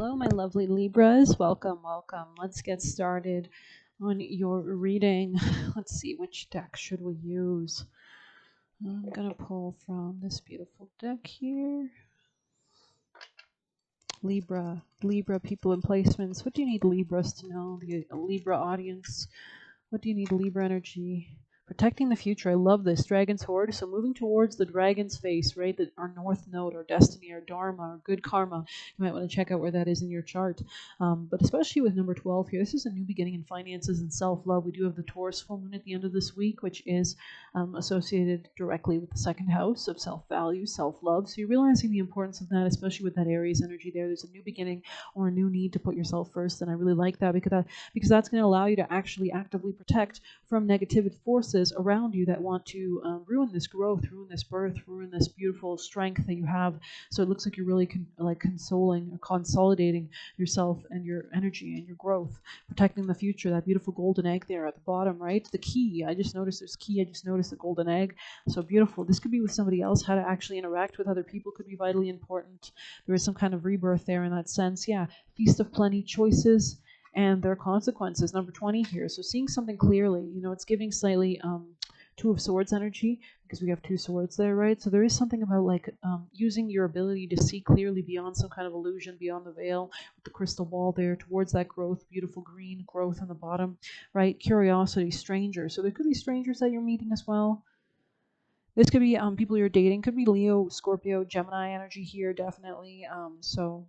Hello, my lovely Libras. Welcome, welcome. Let's get started on your reading. Let's see, which deck should we use? I'm going to pull from this beautiful deck here. Libra people and placements. What do you need Libras to know? The Libra audience. What do you need Libra energy? Protecting the future. I love this. Dragon's Horde. So moving towards the dragon's face, right? Our north node, our destiny, our dharma, our good karma. You might want to check out where that is in your chart. But especially with number 12 here, this is a new beginning in finances and self-love. We do have the Taurus full moon at the end of this week, which is associated directly with the second house of self-value, self-love. So you're realizing the importance of that, especially with that Aries energy there. There's a new beginning or a new need to put yourself first. And I really like that because that's going to allow you to actually actively protect from negative forces around you that want to ruin this growth, ruin this birth, ruin this beautiful strength that you have. So it looks like you're really consoling or consolidating yourself and your energy and your growth, protecting the future. That beautiful golden egg there at the bottom, right? The key. I just noticed there's key. I just noticed the golden egg. So beautiful. This could be with somebody else. How to actually interact with other people could be vitally important. There is some kind of rebirth there in that sense. Yeah. Feast of plenty, choices and their consequences. Number 20 here. So seeing something clearly, it's giving slightly Two of Swords energy because we have two swords there, right? So there is something about using your ability to see clearly beyond some kind of illusion, beyond the veil, with the crystal ball there towards that growth, beautiful green growth on the bottom, right? Curiosity, strangers. So there could be strangers that you're meeting as well. This could be people you're dating. Could be Leo, Scorpio, Gemini energy here, definitely. So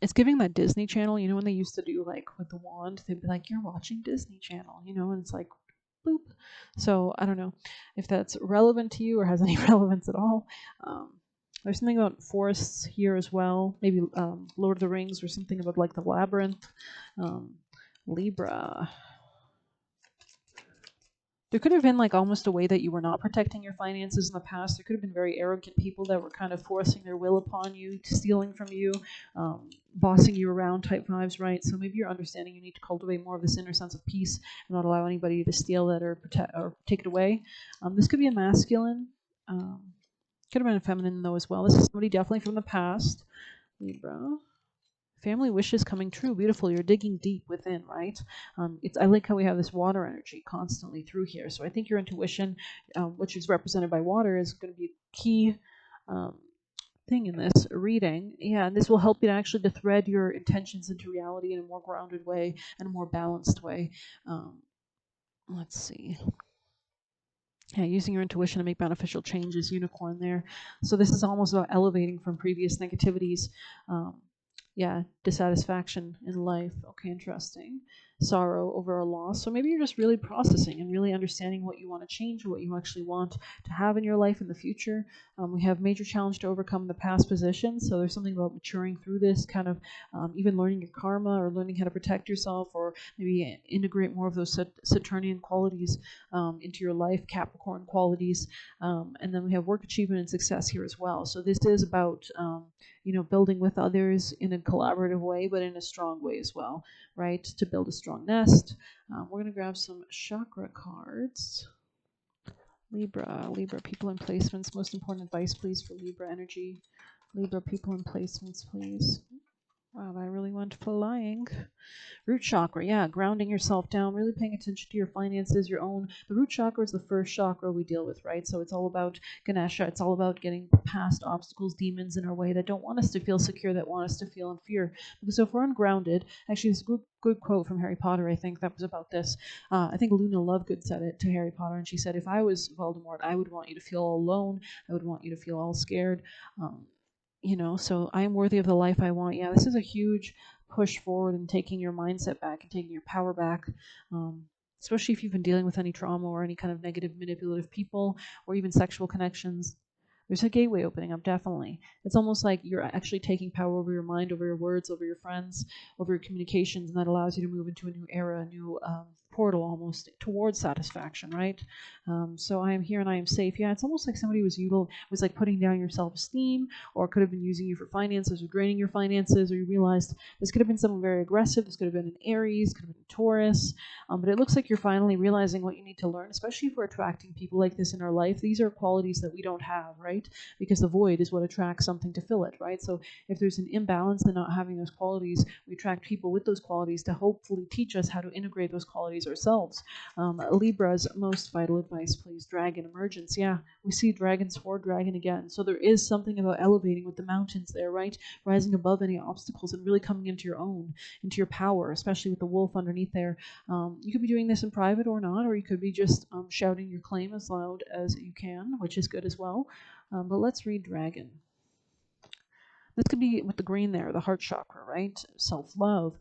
it's giving that Disney Channel, when they used to do with the wand, they'd be like, you're watching Disney Channel, and it's like, boop. So I don't know if that's relevant to you or has any relevance at all. There's something about forests here as well. Maybe Lord of the Rings or something about the labyrinth. Libra. There could have been almost a way that you were not protecting your finances in the past. There could have been very arrogant people that were kind of forcing their will upon you, stealing from you, bossing you around type vibes, right? So maybe you're understanding you need to cultivate more of this inner sense of peace and not allow anybody to steal that or take it away. This could be a masculine. Could have been a feminine though as well. This is somebody definitely from the past. Libra. Family wishes coming true. Beautiful. You're digging deep within, right? I like how we have this water energy constantly through here. So I think your intuition, which is represented by water, is going to be a key thing in this reading. Yeah, and this will help you to actually to thread your intentions into reality in a more grounded way and a more balanced way. Let's see. Yeah, using your intuition to make beneficial changes, unicorn there. So this is almost about elevating from previous negativities. Dissatisfaction in life. Okay, interesting. Sorrow over a loss. So maybe you're just really processing and really understanding what you want to change, what you actually want to have in your life in the future. We have major challenge to overcome the past positions. So there's something about maturing through this, kind of even learning your karma or learning how to protect yourself, or maybe integrate more of those Saturnian qualities into your life, Capricorn qualities. And then we have work achievement and success here as well. So this is about building with others in a collaborative way, but in a strong way as well, right? To build a strong nest. We're going to grab some chakra cards. Libra people in placements. Most important advice, please, for Libra energy. Libra people in placements, please. Wow, that really went flying. Root chakra, yeah, grounding yourself down, really paying attention to your finances, your own. The root chakra is the first chakra we deal with, right? So it's all about Ganesha. It's all about getting past obstacles, demons in our way that don't want us to feel secure, that want us to feel in fear. Because if we're ungrounded, actually, it's a good quote from Harry Potter, I think, that was about this. I think Luna Lovegood said it to Harry Potter, and she said, if I was Voldemort, I would want you to feel all alone. I would want you to feel all scared. So I am worthy of the life I want. Yeah, this is a huge push forward and taking your mindset back and taking your power back, especially if you've been dealing with any trauma or any kind of negative manipulative people or even sexual connections. There's a gateway opening up, definitely. It's almost like you're actually taking power over your mind, over your words, over your friends, over your communications, and that allows you to move into a new era, a new portal almost towards satisfaction, right? So I am here and I am safe. Yeah, it's almost like somebody was like putting down your self-esteem, or could have been using you for finances or draining your finances, or you realized this could have been someone very aggressive. This could have been an Aries, could have been a Taurus. But it looks like you're finally realizing what you need to learn, especially if we're attracting people like this in our life. These are qualities that we don't have, right? Because the void is what attracts something to fill it, right? So if there's an imbalance in not having those qualities, we attract people with those qualities to hopefully teach us how to integrate those qualities ourselves. Libra's most vital advice, please. Dragon emergence. Yeah, we see dragon sword, dragon again. So there is something about elevating with the mountains there, right? Rising above any obstacles and really coming into your own, into your power, especially with the wolf underneath there. You could be doing this in private or not, or you could be just shouting your claim as loud as you can, which is good as well. But let's read dragon. This could be with the green there, the heart chakra, right? Self-love.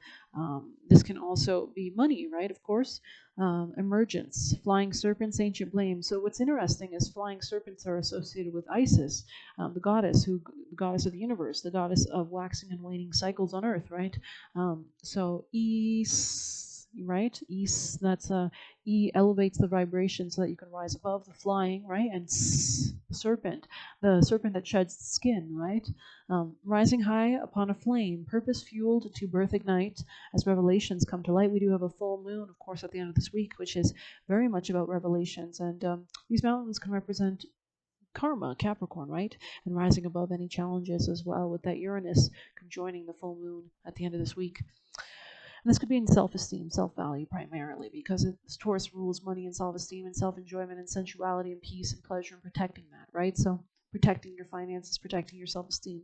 This can also be money, right? Of course. Emergence, flying serpents, ancient blame. So what's interesting is flying serpents are associated with Isis, the goddess the goddess of the universe, the goddess of waxing and waning cycles on Earth, right? So right? That's E elevates the vibration so that you can rise above the flying, right? And the serpent that sheds skin, right? Rising high upon a flame, purpose fueled to birth ignite. As revelations come to light, we do have a full moon, of course, at the end of this week, which is very much about revelations. And these mountains can represent karma, Capricorn, right? And rising above any challenges as well, with that Uranus conjoining the full moon at the end of this week. And this could be in self-esteem, self-value primarily, because Taurus rules money and self-esteem and self-enjoyment and sensuality and peace and pleasure and protecting that, right? So protecting your finances, protecting your self-esteem.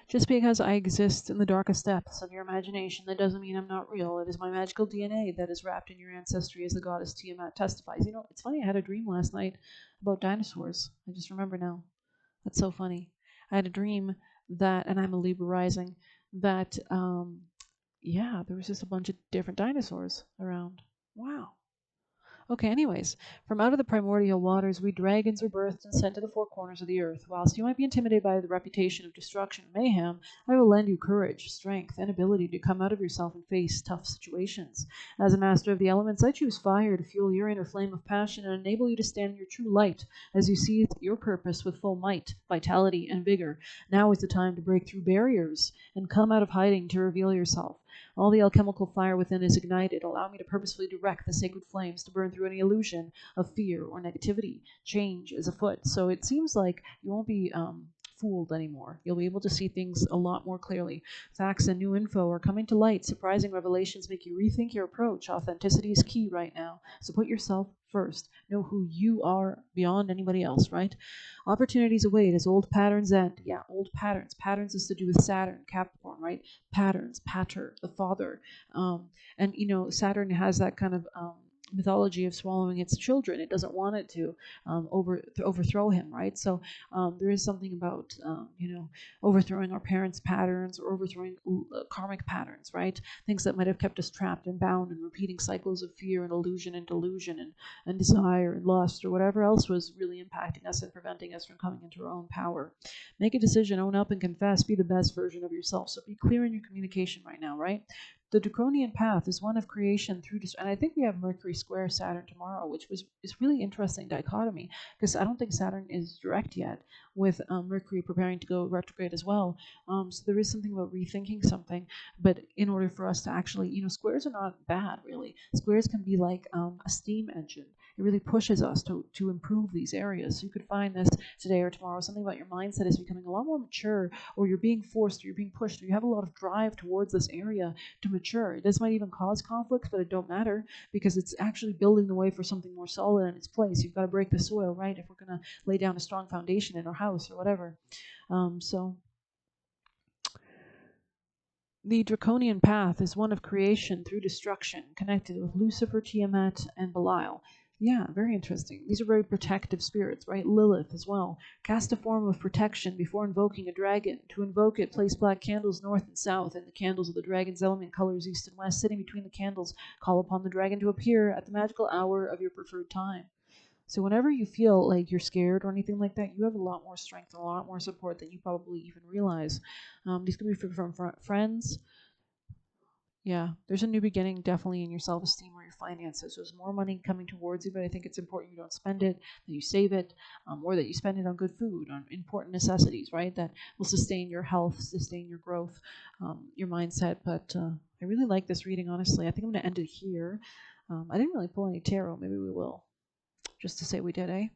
Just because I exist in the darkest depths of your imagination, that doesn't mean I'm not real. It is my magical DNA that is wrapped in your ancestry, as the goddess Tiamat testifies. You know, it's funny, I had a dream last night about dinosaurs. I just remember now. That's so funny. I had a dream that, and I'm a Libra rising, that, yeah, there was just a bunch of different dinosaurs around. Wow. Okay, anyways, from out of the primordial waters, we dragons are birthed and sent to the four corners of the earth. Whilst you might be intimidated by the reputation of destruction and mayhem, I will lend you courage, strength, and ability to come out of yourself and face tough situations. As a master of the elements, I choose fire to fuel your inner flame of passion and enable you to stand in your true light as you seize your purpose with full might, vitality, and vigor. Now is the time to break through barriers and come out of hiding to reveal yourself. All the alchemical fire within is ignited. Allow me to purposefully direct the sacred flames to burn through any illusion of fear or negativity. Change is afoot. So it seems like you won't be fooled anymore. You'll be able to see things a lot more clearly. Facts and new info are coming to light. Surprising revelations make you rethink your approach. Authenticity is key right now. So put yourself first. Know who you are beyond anybody else, right? Opportunities await as old patterns end. Yeah, old patterns. Patterns is to do with Saturn, Capricorn, right? Patterns, pater, the father. And, you know, Saturn has that kind of mythology of swallowing its children. It doesn't want it to overthrow him, right? So there is something about, you know, overthrowing our parents' patterns or overthrowing karmic patterns, right? Things that might have kept us trapped and bound and repeating cycles of fear and illusion and delusion and desire and lust or whatever else was really impacting us and preventing us from coming into our own power. Make a decision, own up and confess, be the best version of yourself. So be clear in your communication right now, right? The draconian path is one of creation through and I think we have Mercury square Saturn tomorrow, which is really interesting dichotomy, because I don't think Saturn is direct yet, with Mercury preparing to go retrograde as well. So there is something about rethinking something, but in order for us to actually, you know, squares are not bad really. Squares can be like a steam engine. It really pushes us to improve these areas. So you could find this today or tomorrow. Something about your mindset is becoming a lot more mature, or you're being forced, or you're being pushed, or you have a lot of drive towards this area to mature. This might even cause conflicts, but it don't matter, because it's actually building the way for something more solid in its place. You've got to break the soil, right? If we're going to lay down a strong foundation in our house or whatever. So the draconian path is one of creation through destruction, connected with Lucifer, Tiamat, and Belial. Yeah, very interesting. These are very protective spirits, right? Lilith as well. Cast a form of protection before invoking a dragon. To invoke it, place black candles north and south, and the candles of the dragon's element colors east and west. Sitting between the candles, call upon the dragon to appear at the magical hour of your preferred time. So whenever you feel like you're scared or anything like that, you have a lot more strength and a lot more support than you probably even realize. These could be from friends, Yeah, there's a new beginning definitely in your self-esteem or your finances. There's more money coming towards you, but I think it's important you don't spend it, that you save it, or that you spend it on good food, on important necessities, right? That will sustain your health, sustain your growth, your mindset. But I really like this reading, honestly. I think I'm going to end it here. I didn't really pull any tarot. Maybe we will, just to say we did, eh?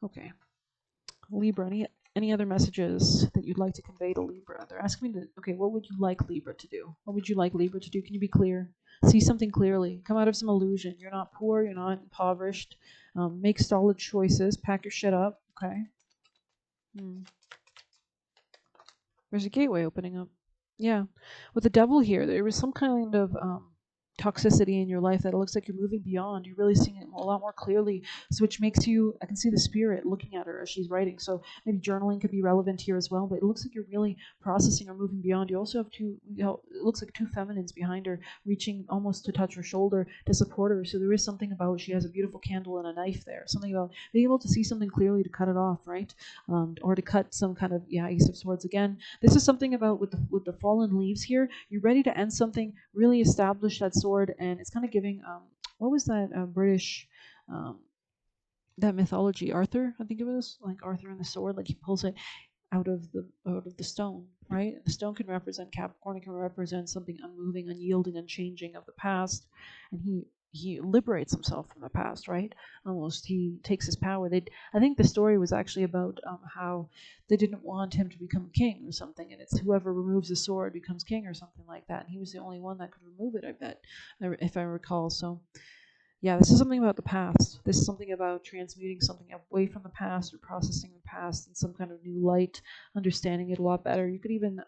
Okay. Libra, any other messages that you'd like to convey to Libra? They're asking me to, okay, what would you like Libra to do? What would you like Libra to do? Can you be clear? See something clearly. Come out of some illusion. You're not poor. You're not impoverished. Make solid choices. Pack your shit up. Okay. There's a gateway opening up. Yeah. With the devil here, there was some kind of toxicity in your life that it looks like you're moving beyond. You're really seeing it a lot more clearly, so which makes you, I can see the spirit looking at her as she's writing. So maybe journaling could be relevant here as well, but it looks like you're really processing or moving beyond. You also have two, it looks like two feminines behind her reaching almost to touch her shoulder to support her. So there is something about, she has a beautiful candle and a knife there. Something about being able to see something clearly to cut it off, right? Or to cut some kind of, yeah, Ace of Swords again. This is something about with the fallen leaves here. You're ready to end something, really establish that sword, and it's kind of giving what was that British that mythology, Arthur, I think it was, like Arthur and the sword, like he pulls it out of the stone, right? The stone can represent Capricorn, it can represent something unmoving, unyielding, unchanging of the past, and he liberates himself from the past, right? Almost, he takes his power. I think the story was actually about how they didn't want him to become king or something, and it's whoever removes the sword becomes king or something like that. And he was the only one that could remove it, I bet, if I recall. So yeah, this is something about the past. This is something about transmuting something away from the past or processing the past in some kind of new light, understanding it a lot better. You could even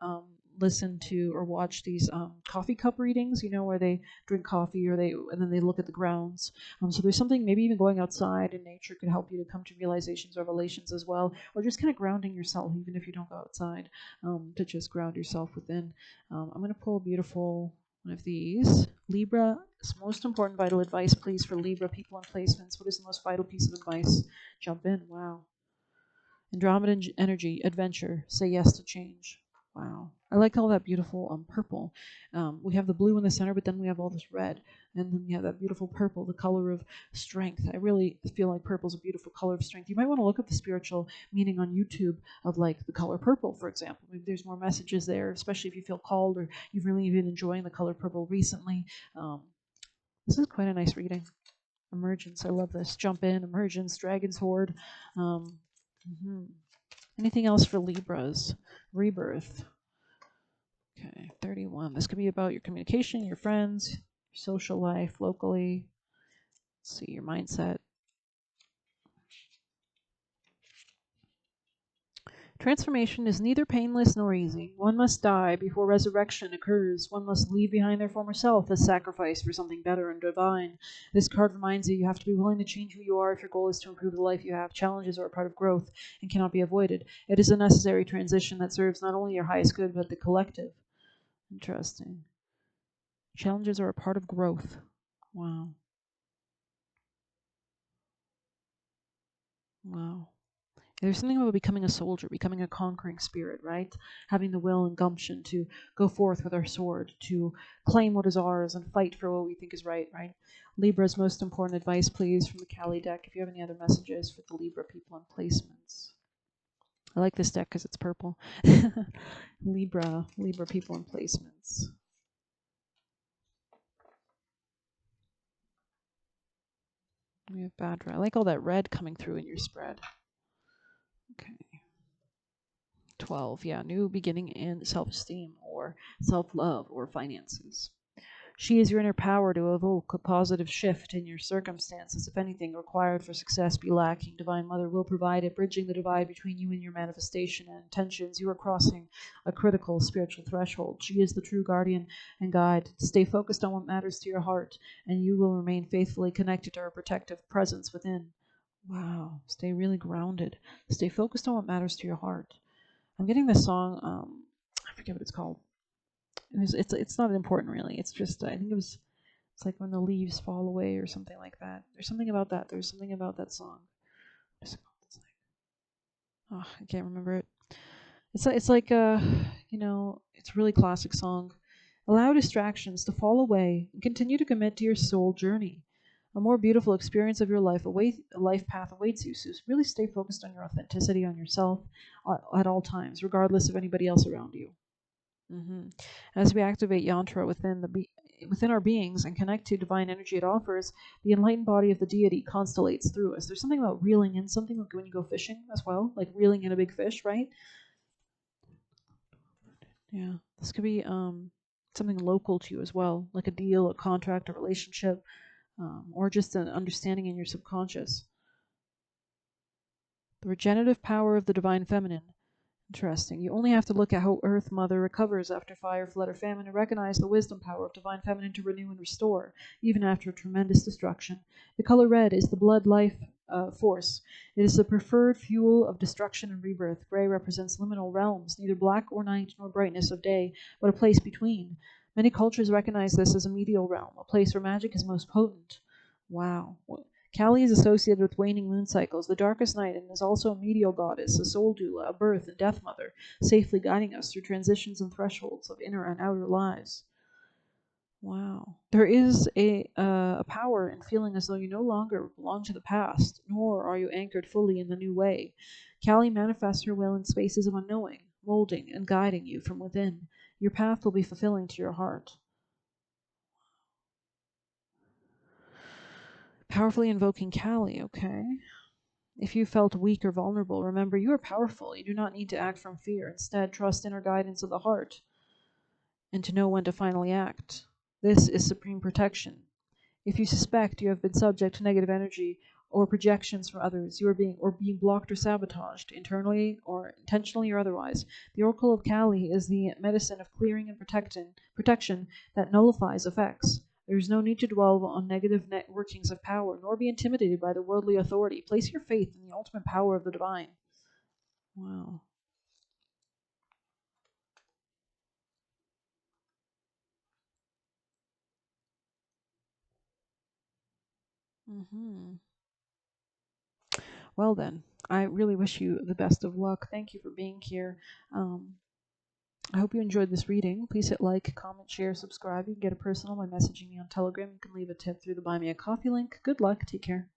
listen to or watch these coffee cup readings, where they drink coffee and then they look at the grounds. So there's something, maybe even going outside in nature could help you to come to realizations, revelations as well, or just kind of grounding yourself, even if you don't go outside, to just ground yourself within. I'm going to pull a beautiful one of these. Libra, most important vital advice, please, for Libra people and placements. What is the most vital piece of advice? Jump in. Wow. Andromeda energy, adventure, say yes to change. Wow. I like all that beautiful purple. We have the blue in the center, but then we have all this red. And then we have that beautiful purple, the color of strength. I really feel like purple is a beautiful color of strength. You might want to look up the spiritual meaning on YouTube of like the color purple, for example. Maybe there's more messages there, especially if you feel called or you've really been enjoying the color purple recently. This is quite a nice reading. Emergence, I love this. Jump in, emergence, dragon's horde. Anything else for Libras? Rebirth. Okay, 31. This could be about your communication, your friends, your social life, locally. Let's see, your mindset. Transformation is neither painless nor easy. One must die before resurrection occurs. One must leave behind their former self as sacrifice for something better and divine. This card reminds you have to be willing to change who you are if your goal is to improve the life you have. Challenges are a part of growth and cannot be avoided. It is a necessary transition that serves not only your highest good but the collective. Interesting. Challenges are a part of growth. Wow. Wow. There's something about becoming a soldier, becoming a conquering spirit, right? Having the will and gumption to go forth with our sword, to claim what is ours and fight for what we think is right, right? Libra's most important advice, please, from the Kali deck. If you have any other messages for the Libra people and placements. I like this deck because it's purple. Libra people and placements. We have bad red. I like all that red coming through in your spread. Okay. 12, yeah, new beginning in self-esteem or self-love or finances. She is your inner power to evoke a positive shift in your circumstances. If anything required for success be lacking, Divine Mother will provide it, bridging the divide between you and your manifestation and intentions. You are crossing a critical spiritual threshold. She is the true guardian and guide. Stay focused on what matters to your heart, and you will remain faithfully connected to her protective presence within. Wow, stay really grounded. Stay focused on what matters to your heart. I'm getting this song. I forget what it's called. It's not important really. It's just I think it's like when the leaves fall away or something like that. There's something about that. There's something about that song. It's like, oh, I can't remember it. It's like it's a really classic song. Allow distractions to fall away and continue to commit to your soul journey. A more beautiful experience of your life path awaits you. So really stay focused on your authenticity, on yourself at all times, regardless of anybody else around you. As we activate yantra within our beings and connect to divine energy it offers, the enlightened body of the deity constellates through us. There's something about reeling in something, like when you go fishing as well, like reeling in a big fish, right? Yeah, this could be something local to you as well, like a deal, a contract, a relationship, or just an understanding in your subconscious. The regenerative power of the divine feminine. Interesting. You only have to look at how Earth Mother recovers after fire, flood, or famine to recognize the wisdom power of divine feminine to renew and restore, even after tremendous destruction. The color red is the blood life force. It is the preferred fuel of destruction and rebirth. Gray represents liminal realms, neither black or night nor brightness of day, but a place between. Many cultures recognize this as a medial realm, a place where magic is most potent. Wow. Kali is associated with waning moon cycles, the darkest night, and is also a medial goddess, a soul doula, a birth and death mother, safely guiding us through transitions and thresholds of inner and outer lives. Wow. There is a power in feeling as though you no longer belong to the past, nor are you anchored fully in the new way. Kali manifests her will in spaces of unknowing, molding and guiding you from within. Your path will be fulfilling to your heart. Powerfully invoking Kali, okay. If you felt weak or vulnerable, remember you are powerful. You do not need to act from fear. Instead, trust inner guidance of the heart and to know when to finally act. This is supreme protection. If you suspect you have been subject to negative energy or projections from others, you are being blocked or sabotaged, internally or intentionally or otherwise, the Oracle of Kali is the medicine of clearing and protection that nullifies effects. There is no need to dwell on negative workings of power, nor be intimidated by the worldly authority. Place your faith in the ultimate power of the divine. Wow. Well then, I really wish you the best of luck. Thank you for being here. I hope you enjoyed this reading. Please hit like, comment, share, subscribe. You can get a personal by messaging me on Telegram. You can leave a tip through the Buy Me a Coffee link. Good luck. Take care.